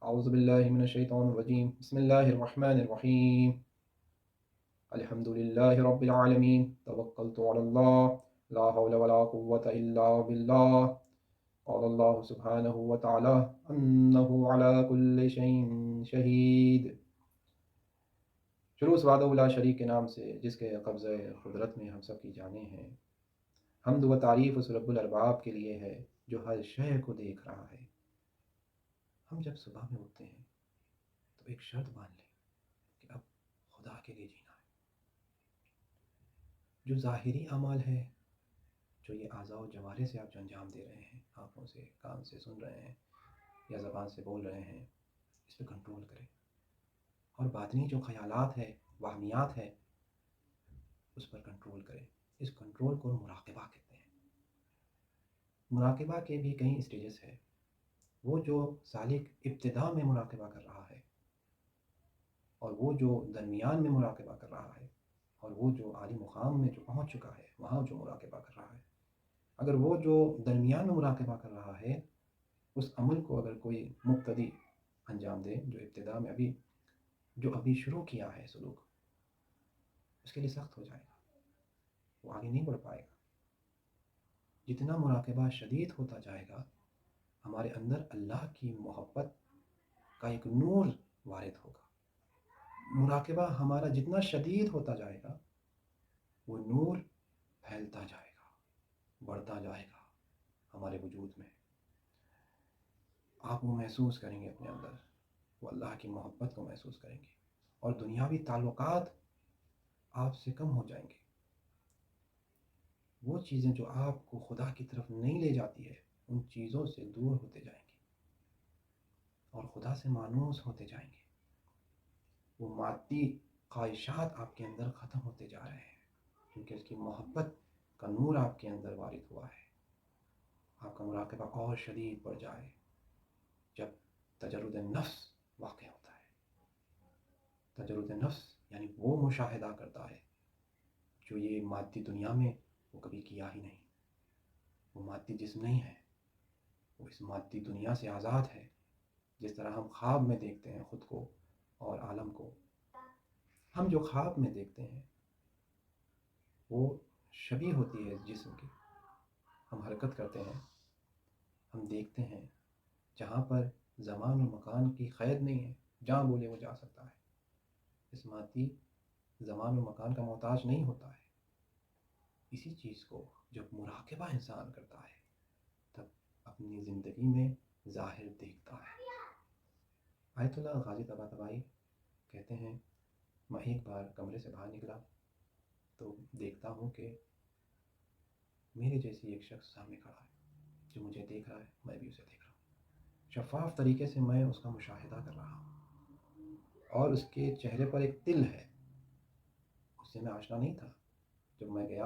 اعوذ باللہ من الشیطان الرجیم بسم اللہ الرحمن الرحیم الحمد للہ رب العالمین توکلت علی اللہ لا حول ولا قوة الا باللہ قال اللہ سبحانہ وتعالی انہ علی کل شیء شہید۔ شروع وحدہ لا شریک کے نام سے جس کے قبضہ قدرت میں ہم سب کی جانیں ہیں۔ حمد و تعریف اس رب الارباب کے لیے ہے جو ہر شے کو دیکھ رہا ہے۔ ہم جب صبح میں اٹھتے ہیں تو ایک شرط مان لیں کہ اب خدا کے لیے جینا ہے۔ جو ظاہری اعمال ہے، جو یہ اعضاء و جوارح سے آپ جو انجام دے رہے ہیں، آنکھوں سے، کان سے سن رہے ہیں یا زبان سے بول رہے ہیں، اس پہ کنٹرول کریں۔ اور باطنی جو خیالات ہے، وہمیات ہے، اس پر کنٹرول کریں۔ اس کنٹرول کو مراقبہ کہتے ہیں۔ مراقبہ کے بھی کئی اسٹیجز ہیں۔ وہ جو سالک ابتدا میں مراقبہ کر رہا ہے، اور وہ جو درمیان میں مراقبہ کر رہا ہے، اور وہ جو عالی مقام میں جو پہنچ چکا ہے وہاں جو مراقبہ کر رہا ہے۔ اگر وہ جو درمیان میں مراقبہ کر رہا ہے، اس عمل کو اگر کوئی مبتدی انجام دے، جو ابتدا میں ابھی شروع کیا ہے سلوک، اس کے لیے سخت ہو جائے گا، وہ آگے نہیں بڑھ پائے گا۔ جتنا مراقبہ شدید ہوتا جائے گا، ہمارے اندر اللہ کی محبت کا ایک نور وارد ہوگا۔ مراقبہ ہمارا جتنا شدید ہوتا جائے گا، وہ نور پھیلتا جائے گا، بڑھتا جائے گا ہمارے وجود میں۔ آپ وہ محسوس کریں گے اپنے اندر، وہ اللہ کی محبت کو محسوس کریں گے، اور دنیاوی تعلقات آپ سے کم ہو جائیں گے۔ وہ چیزیں جو آپ کو خدا کی طرف نہیں لے جاتی ہے، ان چیزوں سے دور ہوتے جائیں گے اور خدا سے مانوس ہوتے جائیں گے۔ وہ مادی خواہشات آپ کے اندر ختم ہوتے جا رہے ہیں، کیونکہ اس کی محبت کا نور آپ کے اندر وارد ہوا ہے۔ آپ کا مراقبہ اور شدید بڑھ جائے جب تجرد نفس واقع ہوتا ہے۔ تجرد نفس یعنی وہ مشاہدہ کرتا ہے جو یہ مادی دنیا میں وہ کبھی کیا ہی نہیں۔ وہ مادی جسم نہیں ہے، وہ اس مادی دنیا سے آزاد ہے۔ جس طرح ہم خواب میں دیکھتے ہیں خود کو اور عالم کو، ہم جو خواب میں دیکھتے ہیں وہ شبیہ ہوتی ہے جسم کی۔ ہم حرکت کرتے ہیں، ہم دیکھتے ہیں جہاں پر زمان و مکان کی قید نہیں ہے، جہاں بولے وہ جا سکتا ہے۔ اس مادی زمان و مکان کا محتاج نہیں ہوتا ہے۔ اسی چیز کو جب مراقبہ انسان کرتا ہے، تب اپنی زندگی میں ظاہر دیکھتا ہے۔ آیت اللہ غازی طباطبائی کہتے ہیں، میں ایک بار کمرے سے باہر نکلا تو دیکھتا ہوں کہ میرے جیسی ایک شخص سامنے کھڑا ہے جو مجھے دیکھ رہا ہے، میں بھی اسے دیکھ رہا ہوں۔ شفاف طریقے سے میں اس کا مشاہدہ کر رہا ہوں، اور اس کے چہرے پر ایک تل ہے، اس سے میں آشنا نہیں تھا۔ جب میں گیا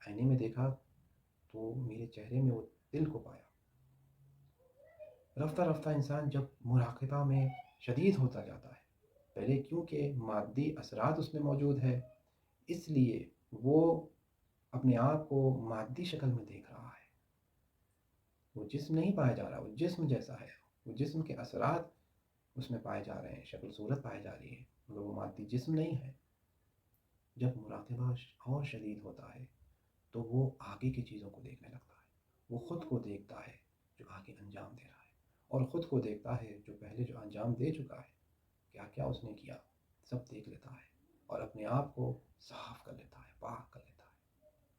آئینے میں دیکھا تو میرے چہرے میں وہ تل کو پایا۔ رفتہ رفتہ انسان جب مراقبہ میں شدید ہوتا جاتا ہے، پہلے کیونکہ مادی اثرات اس میں موجود ہے، اس لیے وہ اپنے آپ کو مادی شکل میں دیکھ رہا ہے۔ وہ جسم نہیں پایا جا رہا، وہ جسم جیسا ہے، وہ جسم کے اثرات اس میں پائے جا رہے ہیں، شکل صورت پائی جا رہی ہے، مگر وہ مادی جسم نہیں ہے۔ جب مراقبہ اور شدید ہوتا ہے تو وہ آگے کی چیزوں کو دیکھنے لگتا ہے۔ وہ خود کو دیکھتا ہے جو آگے انجام دے رہا ہے، اور خود کو دیکھتا ہے جو پہلے جو انجام دے چکا ہے، کیا کیا اس نے کیا، سب دیکھ لیتا ہے، اور اپنے آپ کو صاف کر لیتا ہے، پاک کر لیتا ہے،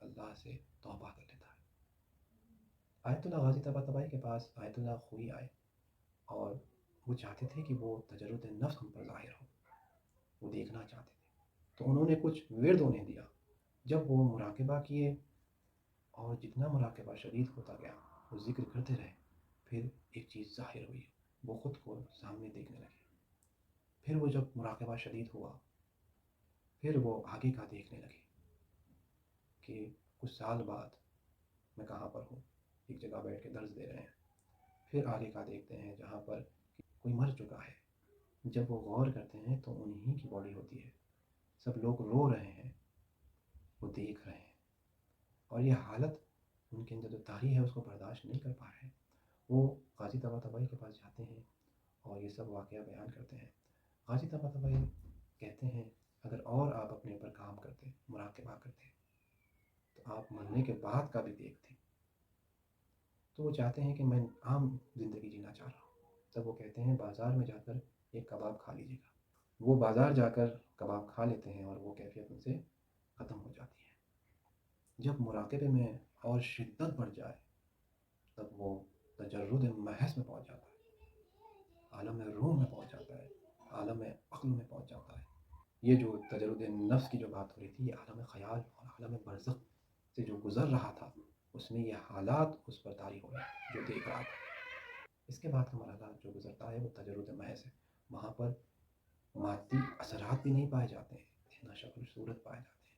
اللہ سے توبہ کر لیتا ہے۔ آیت اللہ غازی طباطبائی کے پاس آیت اللہ خوئی آئے، اور وہ چاہتے تھے کہ وہ تجرد نفس ہم پر ظاہر ہو، وہ دیکھنا چاہتے تھے۔ تو انہوں نے کچھ ورد انہیں دیا۔ جب وہ مراقبہ کیے اور جتنا مراقبہ شدید ہوتا گیا، وہ ذکر کرتے رہے، پھر ایک چیز ظاہر ہوئی، وہ خود کو سامنے دیکھنے لگے۔ پھر وہ جب مراقبہ شدید ہوا، پھر وہ آگے کا دیکھنے لگے کہ کچھ سال بعد میں کہاں پر ہوں، ایک جگہ بیٹھ کے درس دے رہے ہیں۔ پھر آگے کا دیکھتے ہیں جہاں پر کوئی مر چکا ہے۔ جب وہ غور کرتے ہیں تو انہی کی باڈی ہوتی ہے، سب لوگ رو رہے ہیں، وہ دیکھ رہے ہیں، اور یہ حالت ان کے اندر جو طاری ہے اس کو برداشت نہیں کر پا رہے ہیں۔ وہ غازی طباطبائی کے پاس جاتے ہیں اور یہ سب سب واقعہ بیان کرتے ہیں۔ غازی طباطبائی کہتے ہیں اگر اور آپ اپنے اوپر کام کرتے، مراقبہ کرتے، تو آپ مرنے کے بعد کا بھی دیکھتے۔ تو وہ چاہتے ہیں کہ میں عام زندگی جینا چاہ رہا ہوں، تب وہ کہتے ہیں بازار میں جا کر ایک کباب کھا لیجیے گا۔ وہ بازار جا کر کباب کھا لیتے ہیں اور وہ کیفیت ان سے ختم ہو جاتی ہے۔ جب مراقبے میں اور شدت بڑھ جائے تب وہ تجرد محض میں پہنچ جاتا ہے، عالم روح میں پہنچ جاتا ہے، عالم عقل میں پہنچ جاتا ہے۔ یہ جو تجرد نفس کی جو بات ہو رہی تھی، یہ عالم خیال اور عالم برزخ سے جو گزر رہا تھا، اس میں یہ حالات اس پر طاری ہوئے جو دیکھ رہا تھا۔ اس کے بعد کا مرحلہ جو گزرتا ہے وہ تجرد محض ہے۔ وہاں پر مادی اثرات بھی نہیں پائے جاتے ہیں، نہ شکل صورت پائے جاتے ہیں۔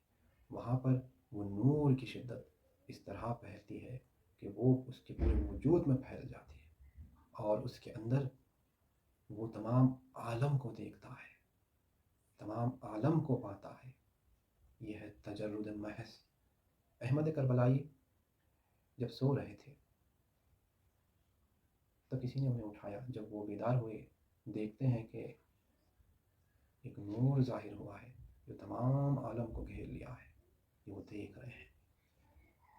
وہاں پر وہ نور کی شدت اس طرح پھیلتی ہے کہ وہ اس کے پورے وجود میں پھیل جاتی ہے اور اس کے اندر وہ تمام عالم کو دیکھتا ہے، تمام عالم کو پاتا ہے۔ یہ ہے تجرد محض۔ احمد کربلائی جب سو رہے تھے تب کسی نے انہیں اٹھایا۔ جب وہ بیدار ہوئے دیکھتے ہیں کہ ایک نور ظاہر ہوا ہے جو تمام عالم کو گھیر لیا ہے، یہ وہ دیکھ رہے ہیں۔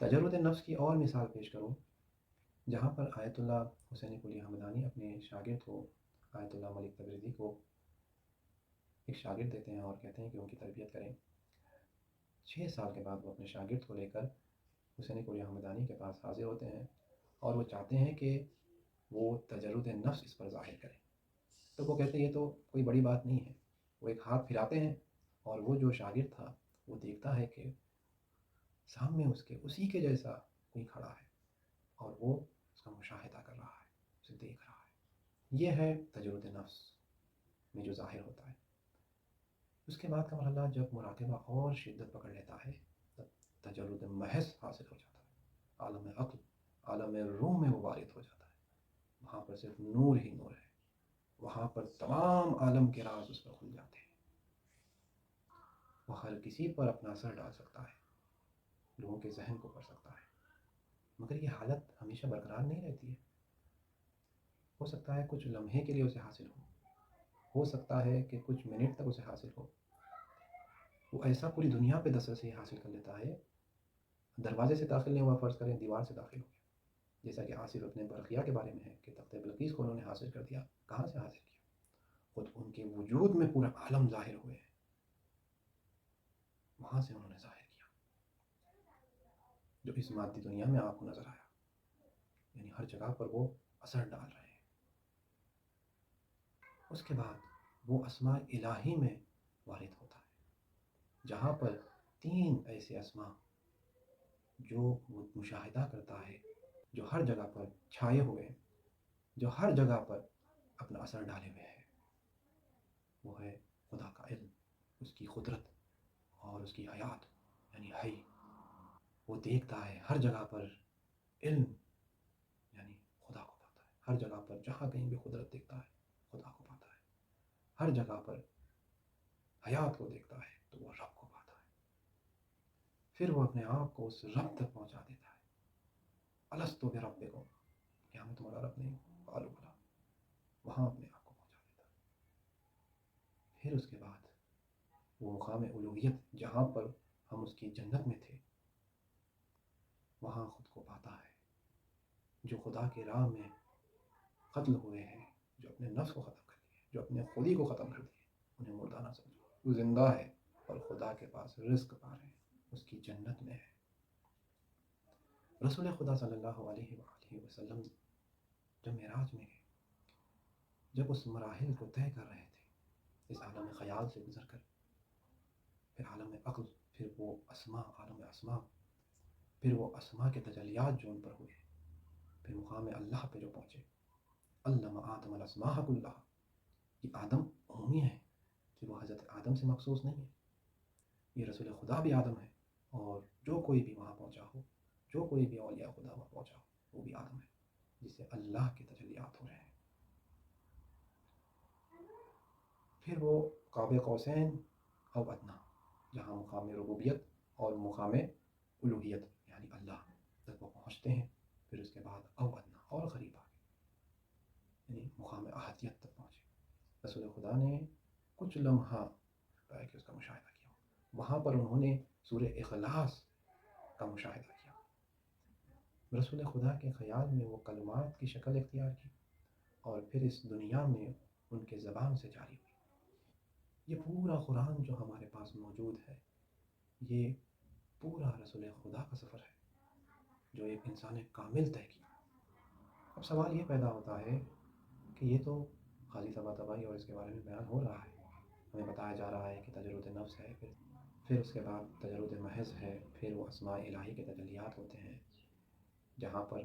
تجرد نفس کی اور مثال پیش کروں، جہاں پر آیت اللہ حسین قلی حمدانی اپنے شاگرد کو، آیت اللہ ملک تبریزی کو ایک شاگرد دیتے ہیں اور کہتے ہیں کہ ان کی تربیت کریں۔ 6 سال کے بعد وہ اپنے شاگرد کو لے کر حسین قلی حمدانی کے پاس حاضر ہوتے ہیں اور وہ چاہتے ہیں کہ وہ تجرد نفس اس پر ظاہر کریں۔ تو وہ کہتے ہیں یہ تو کوئی بڑی بات نہیں ہے۔ وہ ایک ہاتھ پھراتے ہیں اور وہ جو شاگرد تھا وہ دیکھتا ہے کہ سامنے اس کے اسی کے جیسا کوئی کھڑا ہے اور وہ اس کا مشاہدہ کر رہا ہے، اسے دیکھ رہا ہے۔ یہ ہے تجرد نفس میں جو ظاہر ہوتا ہے۔ اس کے بعد کا مرحلہ جب مراقبہ اور شدت پکڑ لیتا ہے تب تجرد محض حاصل ہو جاتا ہے۔ عالم عقل، عالم روح میں وہ وارد ہو جاتا ہے۔ وہاں پر صرف نور ہی نور ہے، وہاں پر تمام عالم کے راز اس پر کھل جاتے ہیں۔ وہ ہر کسی پر اپنا اثر ڈال سکتا ہے، لوگوں کے ذہن کو پڑھ سکتا ہے، مگر یہ حالت ہمیشہ برقرار نہیں رہتی ہے۔ ہو سکتا ہے کچھ لمحے کے لیے اسے حاصل ہو سکتا ہے کہ کچھ منٹ تک اسے حاصل ہو۔ وہ ایسا پوری دنیا پہ دسترسی حاصل کر لیتا ہے، دروازے سے داخل نہیں ہوا، فرض کریں دیوار سے داخل ہو گیا، جیسا کہ آصف اپنے برقیہ کے بارے میں ہے کہ تخت بلقیس کو انہوں نے حاصل کر دیا۔ کہاں سے حاصل کیا؟ خود ان کے وجود میں پورا عالم ظاہر ہوئے ہیں، وہاں سے انہوں نے ظاہر کیا جو اس مادی دنیا میں آپ کو نظر آیا، یعنی ہر جگہ پر وہ اثر ڈال رہے ہیں۔ اس کے بعد وہ اسماء الہی میں وارد ہوتا ہے، جہاں پر 3 ایسے اسماء جو وہ مشاہدہ کرتا ہے، جو ہر جگہ پر چھائے ہوئے ہیں، جو ہر جگہ پر اپنا اثر ڈالے ہوئے ہیں۔ وہ ہے خدا کا علم، اس کی قدرت اور اس کی حیات یعنی حی۔ وہ دیکھتا ہے ہر جگہ پر علم یعنی خدا کو پاتا ہے، ہر جگہ پر جہاں کہیں بھی قدرت دیکھتا ہے خدا کو پاتا ہے، ہر جگہ پر حیات کو دیکھتا ہے تو وہ رب کو پاتا ہے۔ پھر وہ اپنے آپ کو اس رب تک پہنچا دیتا ہے۔ الستو بربکم، کیا میں تمہارا رب نہیں ہوں؟ قالوا بلی، وہاں اپنے آپ کو پہنچا دیتا ہے۔ پھر اس کے بعد وہ مقام الوہیت جہاں پر ہم اس کی جنت میں تھے، وہاں خود کو پاتا ہے۔ جو خدا کے راہ میں قتل ہوئے ہیں، جو اپنے نفس کو ختم کر دیے، جو اپنے خودی کو ختم کر دیے، انہیں مردہ نہ سمجھو، وہ زندہ ہے اور خدا کے پاس رزق پا رہے ہیں، اس کی جنت میں ہے۔ رسول خدا صلی اللہ علیہ وآلہ وسلم جب معراج میں گئے، جب اس مراحل کو طے کر رہے تھے، اس عالم خیال سے گزر کر پھر عالم عقل، پھر وہ اسماء، عالم اسماء، پھر وہ اسماء کے تجلیات جو ان پر ہوئے، پھر مقام اللہ پہ جو پہنچے، علم آدم الاسماء کلہا۔ یہ آدم عمومی ہے کہ وہ حضرت آدم سے مخصوص نہیں ہے، یہ رسول خدا بھی آدم ہے، اور جو کوئی بھی وہاں پہنچا ہو، جو کوئی بھی اولیاء خدا وہاں پہنچا ہو، وہ بھی آدم ہے جسے اللہ کے تجلیات ہو رہے ہیں۔ پھر وہ قاب قوسین او ادنا، جہاں مقام ربوبیت اور مقام الوہیت یعنی اللہ تک وہ پہنچتے ہیں۔ پھر اس کے بعد او ادنا، اور قریب آگے، یعنی مقام احدیت تک پہنچے۔ رسول خدا نے کچھ لمحہ کہ اس کا مشاہدہ کیا، وہاں پر انہوں نے سورہ اخلاص کا مشاہدہ کیا۔ رسول خدا کے خیال میں وہ کلمات کی شکل اختیار کی اور پھر اس دنیا میں ان کے زبان سے جاری ہوئی۔ یہ پورا قرآن جو ہمارے پاس موجود ہے، یہ پورا رسول خدا کا سفر ہے جو ایک انسان کامل طے کیا۔ اب سوال یہ پیدا ہوتا ہے کہ یہ تو خالی طباطبائی اور اس کے بارے میں بیان ہو رہا ہے، ہمیں بتایا جا رہا ہے کہ تجرد نفس ہے، پھر اس کے بعد تجرد محض ہے، پھر وہ اسماء الہی کے تجلیات ہوتے ہیں جہاں پر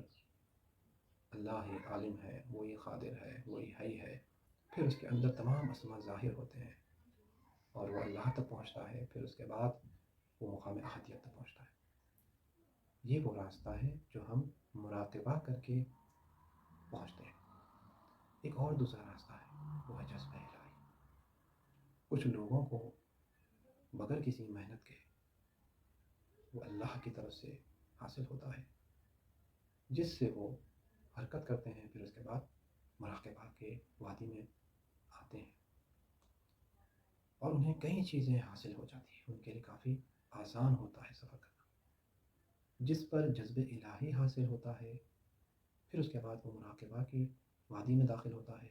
اللہ ہی عالم ہے، وہی قادر ہے، وہی حی ہے، پھر اس کے اندر تمام اسماء ظاہر ہوتے ہیں اور وہ اللہ تک پہنچتا ہے، پھر اس کے بعد وہ مقام احدیت تک پہنچتا ہے۔ یہ وہ راستہ ہے جو ہم مراقبہ کر کے پہنچتے ہیں۔ ایک اور دوسرا راستہ ہے، وہ ہے جذبہ الہی۔ کچھ لوگوں کو بغیر کسی محنت کے وہ اللہ کی طرف سے حاصل ہوتا ہے، جس سے وہ حرکت کرتے ہیں، پھر اس کے بعد مراقبہ کے وادی میں آتے ہیں اور انہیں کئی چیزیں حاصل ہو جاتی ہیں، ان کے لیے کافی آسان ہوتا ہے سفر کرنا۔ جس پر جذب الہی حاصل ہوتا ہے، پھر اس کے بعد وہ مراقبہ کی وادی میں داخل ہوتا ہے۔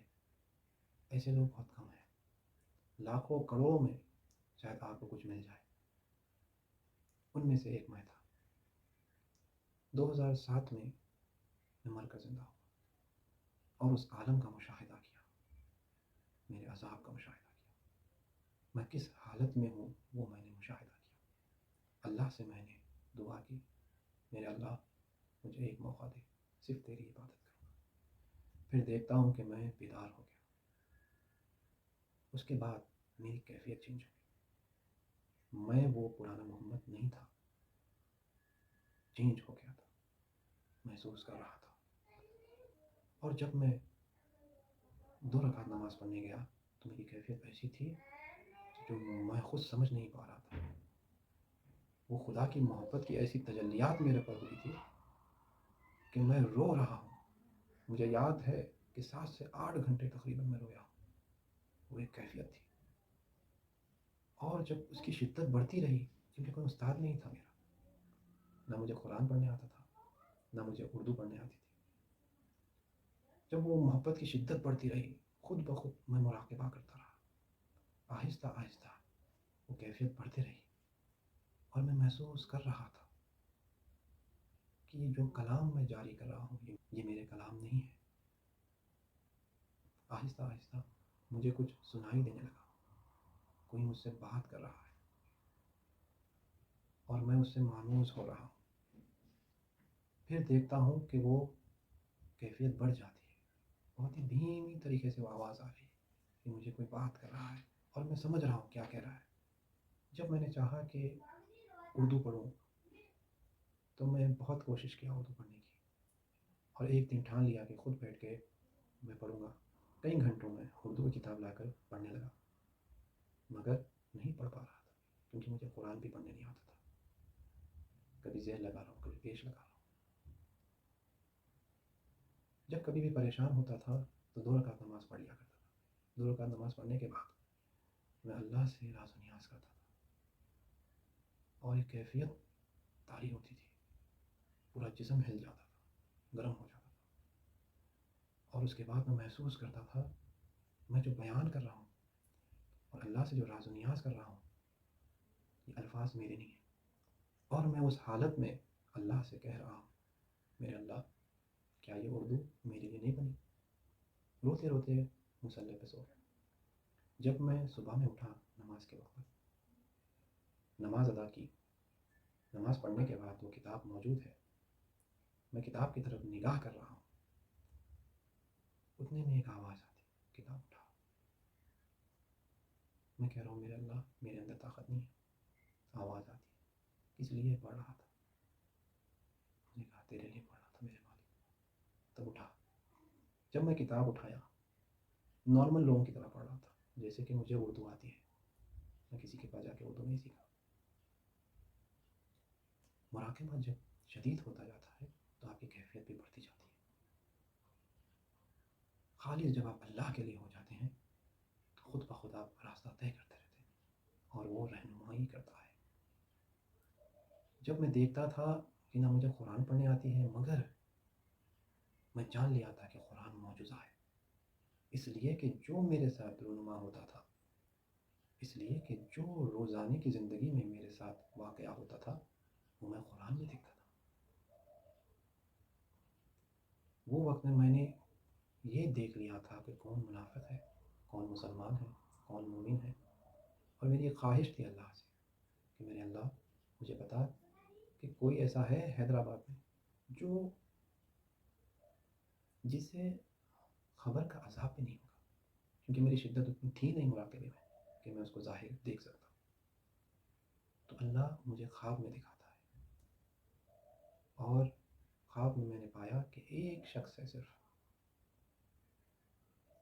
ایسے لوگ بہت کم ہیں، لاکھوں کروڑوں میں شاید آپ کو کچھ مل جائے۔ ان میں سے ایک میں تھا۔ 2007 میں مر کر زندہ ہوا اور اس عالم کا مشاہدہ کیا، میرے عذاب کا مشاہدہ کیا، میں کس حالت میں ہوں وہ میں نے مشاہدہ کیا۔ اللہ سے میں نے دعا کی، میرے اللہ مجھے ایک موقع دے، صرف تیری عبادت کروں گا۔ پھر دیکھتا ہوں کہ میں بیدار ہو گیا۔ اس کے بعد میری کیفیت چینج ہوئی، میں وہ پرانا محمد نہیں تھا، چینج ہو گیا تھا، محسوس کر رہا تھا۔ اور جب میں 2 رکعت نماز پڑھنے گیا تو میری کیفیت ایسی تھی جو میں خود سمجھ نہیں پا رہا تھا۔ وہ خدا کی محبت کی ایسی تجلیات میرے پر ہوئی تھی کہ میں رو رہا ہوں۔ مجھے یاد ہے کہ 7 سے 8 گھنٹے تقریباً میں رویا ہوں۔ وہ ایک کیفیت تھی، اور جب اس کی شدت بڑھتی رہی، کیونکہ کوئی استاد نہیں تھا میرا، نہ مجھے قرآن پڑھنے آتا تھا، نہ مجھے اردو پڑھنے آتی تھی۔ جب وہ محبت کی شدت بڑھتی رہی، خود بخود میں مراقبہ کرتا رہا، آہستہ آہستہ وہ کیفیت بڑھتی رہی اور میں محسوس کر رہا تھا کہ یہ جو کلام میں جاری کر رہا ہوں یہ میرے کلام نہیں ہے۔ آہستہ آہستہ مجھے کچھ سنائی دینے لگا، کوئی مجھ سے بات کر رہا ہے اور میں اس سے مانوس ہو رہا ہوں۔ پھر دیکھتا ہوں کہ وہ کیفیت بڑھ جاتی ہے، بہت ہی دھیمی طریقے سے وہ آواز آ رہی ہے کہ مجھے کوئی بات کر رہا ہے اور میں سمجھ رہا ہوں کیا کہہ رہا ہے۔ جب میں نے چاہا کہ اردو پڑھوں تو میں بہت کوشش کیا اردو پڑھنے کی، اور ایک دن ٹھان لیا کہ خود بیٹھ کے میں پڑھوں گا۔ کئی گھنٹوں میں اردو کی کتاب لا کر پڑھنے لگا، مگر نہیں پڑھ پا رہا تھا کیونکہ مجھے قرآن بھی پڑھنے نہیں آتا تھا۔ کبھی ذیل لگا رہا ہوں، کبھی پیش لگا رہا ہوں۔ جب کبھی بھی پریشان ہوتا تھا تو 2 رکعت نماز پڑھ لیا کرتا تھا۔ 2 رکعت نماز پڑھنے کے بعد میں اللہ سے راز و نیاز کرتا تھا اور ایک کیفیت طاری ہوتی تھی، پورا جسم ہل جاتا تھا، گرم ہو جاتا تھا، اور اس کے بعد میں محسوس کرتا تھا میں جو بیان کر رہا ہوں اور اللہ سے جو راز و نیاز کر رہا ہوں یہ الفاظ میرے نہیں ہیں، اور میں اس حالت میں اللہ سے کہہ رہا ہوں میرے اللہ کیا یہ اردو میرے لیے نہیں بنی؟ روتے روتے مصلی پہ سو گیا۔ جب میں صبح میں اٹھا نماز کے وقت، نماز ادا کی، نماز پڑھنے کے بعد وہ کتاب موجود ہے، میں کتاب کی طرف نگاہ کر رہا ہوں، اتنے میں ایک آواز آتی، کتاب اٹھا۔ میں کہہ رہا ہوں میرے اللہ میرے اندر طاقت نہیں ہے۔ آواز آتی کس لیے پڑھ رہا تھا؟ میں نے کہا تیرے لیے پڑھ رہا تھا میرے مالک۔ تب اٹھا، جب میں کتاب اٹھایا نارمل لوگوں کی طرح پڑھ رہا تھا، جیسے کہ مجھے اردو آتی ہے، میں کسی کے پاس جا کے اردو نہیں سیکھا۔ مراقبہ جب شدید ہوتا جاتا ہے تو آپ کی کیفیت بھی بڑھتی جاتی ہے۔ خالص جب آپ اللہ کے لیے ہو جاتے ہیں جب میں دیکھتا تھا کہ نہ مجھے قرآن پڑھنے آتی ہے، مگر میں جان لیا تھا کہ قرآن معجزہ ہے، اس لیے کہ جو میرے ساتھ رونما ہوتا تھا، اس لیے کہ جو روزانے کی زندگی میں میرے ساتھ واقعہ ہوتا تھا وہ میں قرآن میں دیکھتا تھا۔ وہ وقت میں نے یہ دیکھ لیا تھا کہ کون منافق ہے، کون مسلمان ہے، کون مومن ہے، اور میری ایک خواہش تھی اللہ سے کہ میرے اللہ مجھے بتا کہ کوئی ایسا ہے حیدرآباد میں جو جسے خبر کا عذاب بھی نہیں ہوگا، کیونکہ میری شدت اتنی تھی نہیں مراقبے میں کہ میں اس کو ظاہر دیکھ سکتا۔ تو اللہ مجھے خواب میں دکھاتا ہے، اور خواب میں نے پایا کہ ایک شخص ہے، صرف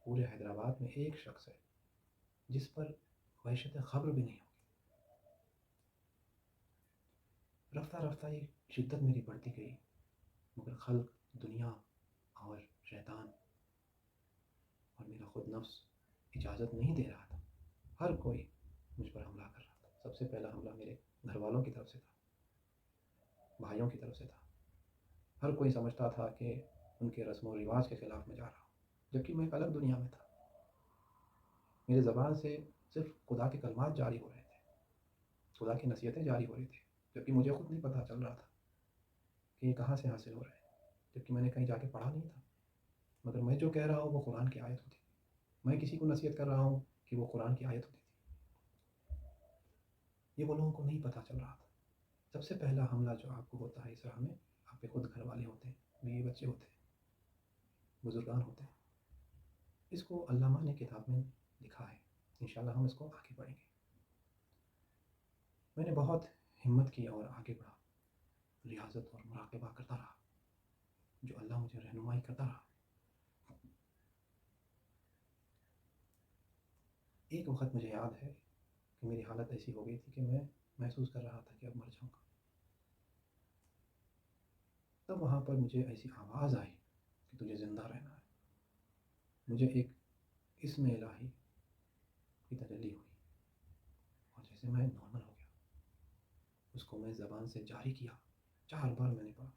پورے حیدرآباد میں ایک شخص ہے جس پر وحشت خبر بھی نہیں ہوگی۔ رفتہ رفتہ یہ شدت میری بڑھتی گئی، مگر خلق، دنیا اور شیطان اور میرا خود نفس اجازت نہیں دے رہا تھا۔ ہر کوئی مجھ پر حملہ کر رہا تھا۔ سب سے پہلا حملہ میرے گھر والوں کی طرف سے تھا، بھائیوں کی طرف سے تھا۔ ہر کوئی سمجھتا تھا کہ ان کے رسم و رواج کے خلاف میں جا رہا ہوں، جبکہ میں ایک الگ دنیا میں تھا۔ میرے زبان سے صرف خدا کے کلمات جاری ہو رہے تھے، خدا کی نصیحتیں جاری ہو رہی تھی، جبکہ مجھے خود نہیں پتہ چل رہا تھا کہ یہ کہاں سے حاصل ہو رہا ہے، جبکہ میں نے کہیں جا کے پڑھا نہیں تھا۔ مگر میں جو کہہ رہا ہوں وہ قرآن کی آیت ہوتی تھی، میں کسی کو نصیحت کر رہا ہوں کہ وہ قرآن کی آیت ہوتی تھی۔ یہ وہ لوگوں کو نہیں پتہ چل رہا تھا۔ سب سے پہلا حملہ جو آپ کو ہوتا ہے اس راہ میں، آپ کے خود گھر والے ہوتے ہیں، بیوی بچے ہوتے ہیں، بزرگان ہوتے ہیں۔ اس کو علامہ نے کتاب میں لکھا ہے، انشاءاللہ ہم اس کو آگے پڑھیں گے۔ میں نے بہت ہمت کی اور آگے بڑھا، ریاضت اور مراقبہ کرتا رہا، جو اللہ مجھے رہنمائی کرتا رہا۔ ایک وقت مجھے یاد ہے کہ میری حالت ایسی ہو گئی تھی کہ میں محسوس کر رہا تھا کہ اب مر جاؤں گا۔ تب وہاں پر مجھے ایسی آواز آئی کہ تجھے زندہ رہنا ہے۔ مجھے ایک اسم الہی کی تجلی ہوئی، اور جیسے میں نارمل ہو گیا، اس کو میں زبان سے جاری کیا، 4 بار میں نے پڑھا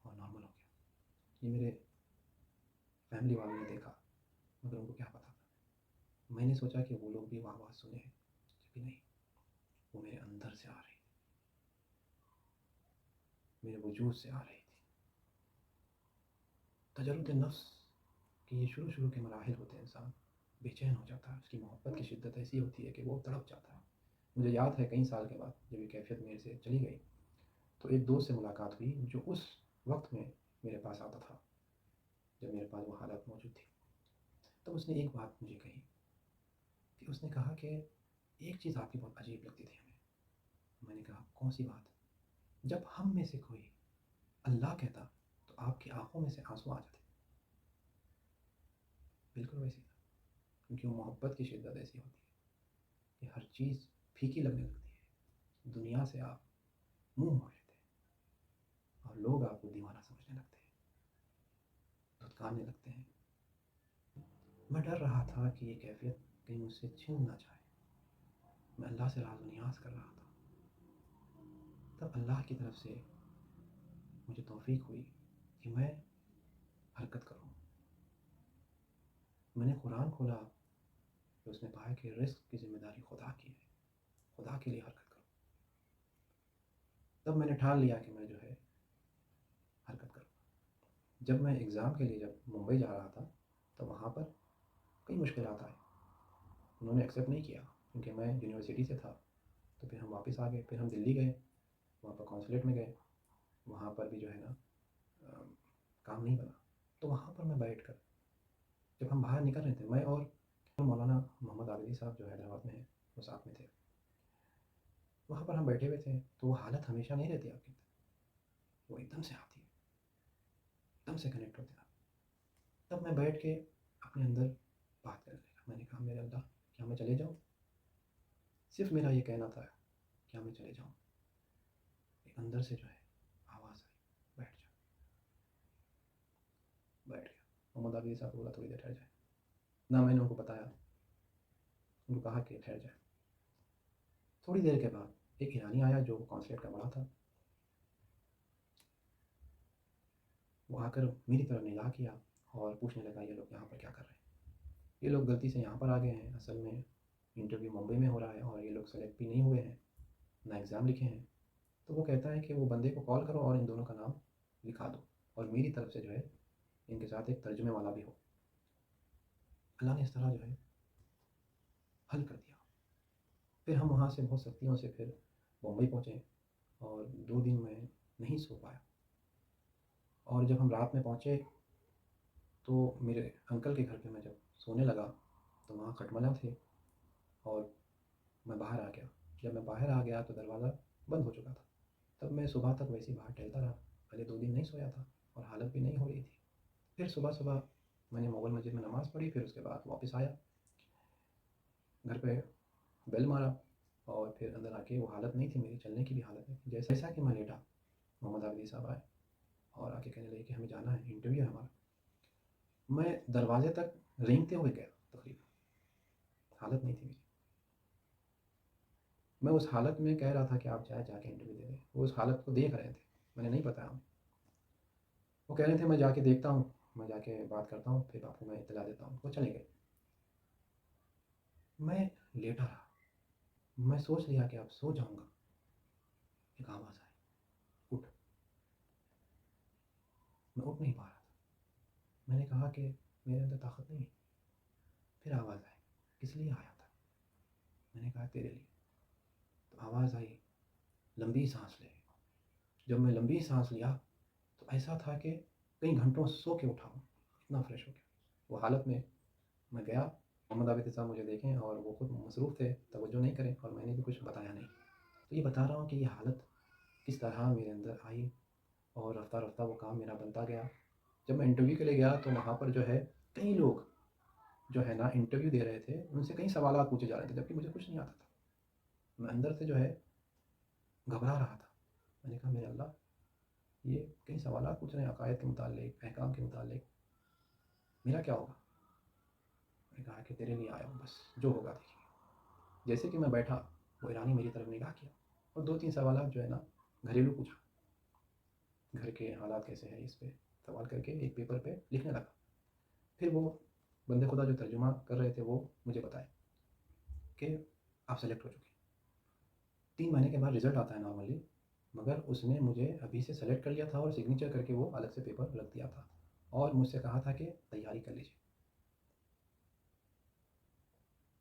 اور نارمل ہو گیا۔ یہ میرے فیملی والوں نے دیکھا، مگر ان کو کیا پتا تھا۔ میں نے سوچا کہ وہ لوگ بھی وہ آواز سنے ہیں، جبکہ نہیں، وہ میرے اندر سے آ رہی تھی، میرے وجود سے آ رہی تھی۔ تجرد نفس کہ یہ شروع کے مراحل ہوتے ہیں، انسان بے چین ہو جاتا ہے، اس کی محبت کی شدت ایسی ہوتی ہے کہ وہ تڑپ جاتا ہے۔ مجھے یاد ہے کئی سال کے بعد جب یہ کیفیت میرے سے چلی گئی تو ایک دوست سے ملاقات ہوئی جو اس وقت میں میرے پاس آتا تھا جب میرے پاس وہ حالت موجود تھی۔ تب اس نے ایک بات مجھے کہی کہ اس نے کہا کہ ایک چیز آپ کی بہت عجیب لگتی تھی ہمیں۔ میں نے کہا کون سی بات؟ جب ہم میں سے کوئی اللہ کہتا تو آپ کی آنکھوں میں سے آنسو آ جاتے۔ بالکل ویسی تھا، کیونکہ وہ محبت کی شدت ایسی ہوتی ہے کہ ہر چیز پھیکی لگنے لگتی ہے، دنیا سے آپ منہ موڑ لیتے ہیں اور لوگ آپ کو دیوانہ سمجھنے لگتے ہیں، دھتکارنے لگتے ہیں۔ میں ڈر رہا تھا کہ یہ کیفیت کہیں مجھ سے چھن نہ جائے۔ میں اللہ سے راز و نیاز کر رہا تھا۔ تب اللہ کی طرف سے مجھے توفیق ہوئی کہ میں حرکت کروں۔ میں نے قرآن کھولا تو اس نے پایا کہ رزق کی ذمہ داری خدا کی ہے، خدا کے لیے حرکت کرو۔ تب میں نے ٹھان لیا کہ میں جو ہے حرکت کروں۔ جب میں ایگزام کے لیے جب ممبئی جا رہا تھا تو وہاں پر کئی مشکلات آئی، انہوں نے ایکسیپٹ نہیں کیا کیونکہ میں یونیورسٹی سے تھا۔ تو پھر ہم واپس آ گئے، پھر ہم دلی گئے، وہاں پر کونسلیٹ میں گئے، وہاں پر بھی جو ہے نا کام نہیں بنا۔ تو وہاں پر میں بیٹھ کر جب ہم باہر نکل رہے تھے، میں اور مولانا محمد عابدی صاحب جو حیدرآباد میں ہیں وہ ساتھ میں تھے، وہاں پر ہم بیٹھے ہوئے تھے۔ تو وہ حالت ہمیشہ نہیں رہتی آپ کی، وہ ایک دم سے آتی ہے، ایک دم سے کنیکٹ ہوتے ہیں آپ۔ تب میں بیٹھ کے اپنے اندر بات کرنے لگا۔ میں نے کہا میرے اللہ کیا میں چلے جاؤں؟ صرف میرا یہ کہنا تھا کیا میں چلے جاؤں؟ ایک اندر سے جو ہے آواز آئی بیٹھ جا۔ بیٹھ گیا۔ محمد عابدی صاحب کو بولا تھوڑی دیر ٹھہر جائے، نہ میں نے ان کو بتایا، ان کو کہا کہ ٹھہر جائے۔ تھوڑی دیر کے بعد ایک ایرانی آیا جو کونسلیٹ کا بڑا تھا، وہ آ کر میری طرف نگاہ کیا اور پوچھنے لگا یہ لوگ یہاں پر کیا کر رہے ہیں؟ یہ لوگ غلطی سے یہاں پر آ گئے ہیں، اصل میں انٹرویو ممبئی میں ہو رہا ہے اور یہ لوگ سلیکٹ بھی نہیں ہوئے ہیں، نہ ایگزام لکھے ہیں۔ تو وہ کہتا ہے کہ وہ بندے کو کال کرو اور ان دونوں کا نام لکھا دو، اور میری طرف سے جو ہے ان کے ساتھ ایک ترجمے والا بھی ہو۔ اللہ نے اس طرح جو ہے حل کر دیا۔ پھر ہم وہاں سے بہت سختیوں سے پھر بمبئی پہنچے اور 2 دن میں نہیں سو پایا، اور جب ہم رات میں پہنچے تو میرے انکل کے گھر پہ میں جب سونے لگا تو وہاں کھٹملا تھے اور میں باہر آ گیا۔ جب میں باہر آ گیا تو دروازہ بند ہو چکا تھا۔ تب میں صبح تک ویسے ہی باہر ٹہلتا رہا، پہلے 2 دن نہیں سویا تھا اور حالت بھی نہیں ہو رہی تھی۔ پھر صبح میں نے مغل مسجد میں نماز پڑھی، پھر اس کے بعد واپس آیا، گھر پہ بیل مارا اور پھر اندر آ کے وہ حالت نہیں تھی میری، چلنے کی بھی حالت نہیں تھی۔ جیسا کہ میں لیٹا، محمد عابدی صاحب آئے اور آ کے کہنے لگے کہ ہمیں جانا ہے، انٹرویو ہے ہمارا۔ میں دروازے تک رینگتے ہوئے گیا، تقریباً حالت نہیں تھی میری۔ میں اس حالت میں کہہ رہا تھا کہ آپ جا کے انٹرویو دے دیں۔ وہ اس حالت کو دیکھ رہے تھے، میں نے نہیں بتایا ہمیں۔ وہ کہہ رہے تھے میں جا کے دیکھتا ہوں، میں جا کے بات کرتا ہوں، پھر آپ کو میں اطلاع دیتا ہوں۔ وہ چلے گئے، میں لیٹا رہا۔ میں سوچ لیا کہ اب سو جاؤں گا۔ ایک آواز آئی، اٹھ۔ میں اٹھ نہیں پا رہا تھا۔ میں نے کہا کہ میرے اندر طاقت نہیں ہے۔ پھر آواز آئی، کس لیے آیا تھا؟ میں نے کہا تیرے لیے۔ تو آواز آئی، لمبی سانس لے۔ جب میں لمبی سانس لیا تو ایسا تھا کہ کئی گھنٹوں سو کے اٹھا ہوں، اتنا فریش ہو گیا۔ وہ حالت میں گیا، محمد عابد صاحب مجھے دیکھیں اور وہ خود مصروف تھے، توجہ نہیں کریں، اور میں نے بھی کچھ بتایا نہیں۔ تو یہ بتا رہا ہوں کہ یہ حالت کس طرح میرے اندر آئی اور رفتہ رفتہ وہ کام میرا بنتا گیا۔ جب میں انٹرویو کے لیے گیا تو وہاں پر جو ہے کئی لوگ جو ہے نا انٹرویو دے رہے تھے، ان سے کئی سوالات پوچھے جا رہے تھے، جبکہ مجھے کچھ نہیں آتا تھا۔ میں اندر سے جو ہے گھبرا رہا تھا۔ میں نے کہا میرے اللہ، یہ کئی سوالات پوچھ رہے ہیں عقائد کے متعلق، احکام کے متعلق، میرا کیا ہوگا؟ میں نے کہا کہ تیرے لیے آیا ہوں، بس جو ہوگا دیکھیے۔ جیسے کہ میں بیٹھا، وہ ایرانی میری طرف نگاہ کیا اور 2-3 سوالات جو ہے نا گھریلو پوچھا، گھر کے حالات کیسے ہیں، اس پہ سوال کر کے ایک پیپر پہ لکھنے لگا۔ پھر وہ بندے خدا جو ترجمہ کر رہے تھے وہ مجھے بتائے کہ آپ سلیکٹ ہو چکے ہیں۔ 3 مہینے کے بعد رزلٹ آتا ہے نارملی، مگر اس نے مجھے ابھی سے سلیکٹ کر لیا تھا اور سگنیچر کر کے وہ الگ سے پیپر رکھ دیا تھا اور مجھ سے کہا تھا کہ تیاری کر لیجیے۔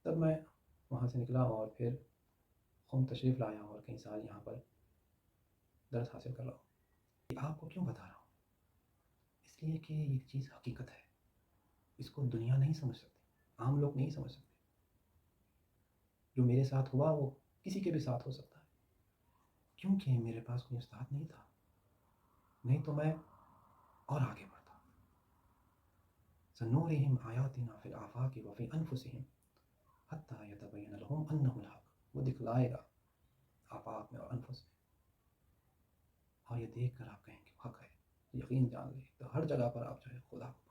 تب میں وہاں سے نکلا اور پھر قوم تشریف لایا اور کئی سال یہاں پر درس حاصل کر رہا ہوں۔ یہ آپ کو کیوں بتا رہا ہوں؟ اس لیے کہ یہ چیز حقیقت ہے، اس کو دنیا نہیں سمجھ سکتی، عام لوگ نہیں سمجھ سکتے۔ جو میرے ساتھ ہوا وہ کسی کے بھی ساتھ ہو سکتا ہے، کیونکہ میرے پاس کوئی استاد نہیں تھا، نہیں تو میں اور آگے بڑھتا۔ سنورہم آیاتنا فی الآفاق وفی انفسہم حتی یتبین لہم انہ الحق۔ وہ دکھلائے گا آفاق میں اور انفس میں، اور یہ دیکھ کر آپ کہیں کہ حق ہے، یقین جان لے، تو ہر جگہ پر آپ جو ہے خدا کو